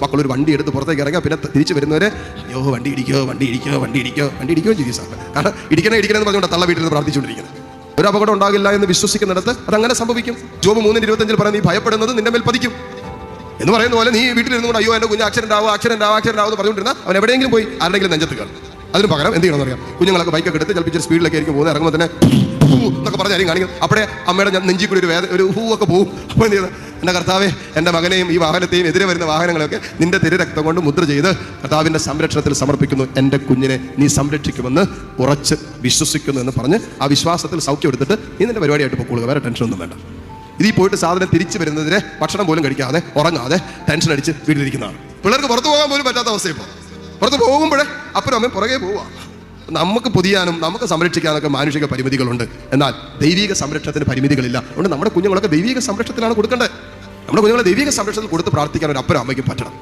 മക്കളൊരു വണ്ടി എടുത്ത് പുറത്തേക്ക് ഇറങ്ങുക, പിന്നെ തിരിച്ച് വരുന്നവരെ അയ്യോ വണ്ടി ഇടിക്കോ ചെയ്യും സാർ. കാരണം ഇടിക്കണമെന്ന് പറഞ്ഞുകൊണ്ട് തള്ള വീട്ടിൽ നിന്ന് പ്രാർത്ഥിച്ചുകൊണ്ടിരിക്കുന്നത്. ഒരു അപകടം ഉണ്ടാകില്ല എന്ന് വിശ്വസിക്കുന്നിടത്ത് അതങ്ങനെ സംഭവിക്കും. ജോബ് 3:25 പറയുന്നത് നീ ഭയപ്പെടുന്നത് നിന്റെ മേൽ പതിക്കും എന്ന് പറയുന്ന പോലെ നീ വീട്ടിലിരുന്നുകൊണ്ട് അയ്യോ എൻ്റെ കുഞ്ഞ് ആക്സിഡന്റ് ആവും എന്ന് പറഞ്ഞുകൊണ്ടിരുന്ന അവൻ എവിടെയെങ്കിലും പോയി ആരുടെങ്കിലും നെഞ്ചത്ത് കയറും. അതിന് പകരം എന്ത് ചെയ്യണമെന്ന് അറിയാം, കുഞ്ഞുങ്ങളൊക്കെ ബൈക്കൊക്കെ എടുത്ത് ചിലപ്പോൾ സ്പീഡിലൊക്കെ ആയിരിക്കും പോകുന്നത്, ഇറങ്ങുമ്പോൾ തന്നെ എന്നൊക്കെ പറഞ്ഞായിരിക്കും കാണിക്കും. അപ്പോഴേ അമ്മയുടെ നെഞ്ചിൽ കൂടി ഒരു ഹൂ ഒക്കെ പോകും. അപ്പോൾ എന്ത് ചെയ്യുന്നത്, എൻ്റെ കർത്താവേ എൻ്റെ മകനെയും ഈ വാഹനത്തെയും എതിരെ വരുന്ന വാഹനങ്ങളൊക്കെ നിന്റെ തിരുരക്തം കൊണ്ട് മുദ്ര ചെയ്ത് കർത്താവിൻ്റെ സംരക്ഷണത്തിൽ സമർപ്പിക്കുന്നു, എൻ്റെ കുഞ്ഞിനെ നീ സംരക്ഷിക്കുമെന്ന് ഉറച്ച് വിശ്വസിക്കുന്നു എന്ന് പറഞ്ഞ് ആ വിശ്വാസത്തിൽ സൗഖ്യം എടുത്തിട്ട് നീ നിന്റെ പരിപാടിയായിട്ട് പൊക്കോളുക, വേറെ ടെൻഷനൊന്നും വേണ്ട. ഇതിൽ പോയിട്ട് സാധനം തിരിച്ചു വരുന്നതിനെ ഭക്ഷണം പോലും കഴിക്കാതെ ഉറങ്ങാതെ ടെൻഷൻ അടിച്ച് വീട്ടിലിരിക്കുന്നതാണ്. പിള്ളേർക്ക് പുറത്തു പോകാൻ പോലും പറ്റാത്ത അവസ്ഥ. ഇപ്പോൾ പുറത്ത് പോകുമ്പോഴേ അപ്പനും അമ്മയും പുറകെ പോവുക. നമുക്ക് പൊതിയാനും നമുക്ക് സംരക്ഷിക്കാനൊക്കെ മാനുഷിക പരിമിതികളുണ്ട്, എന്നാൽ ദൈവിക സംരക്ഷണത്തിന് പരിമിതികളില്ല. അതുകൊണ്ട് നമ്മുടെ കുഞ്ഞുങ്ങളൊക്കെ ദൈവിക സംരക്ഷണത്തിലാണ് കൊടുക്കേണ്ടത്. നമ്മുടെ കുഞ്ഞുങ്ങളെ ദൈവിക സംരക്ഷണത്തിൽ കൊടുത്ത് പ്രാർത്ഥിക്കാൻ ഒരു അപ്പനും അമ്മയ്ക്കും പറ്റണം.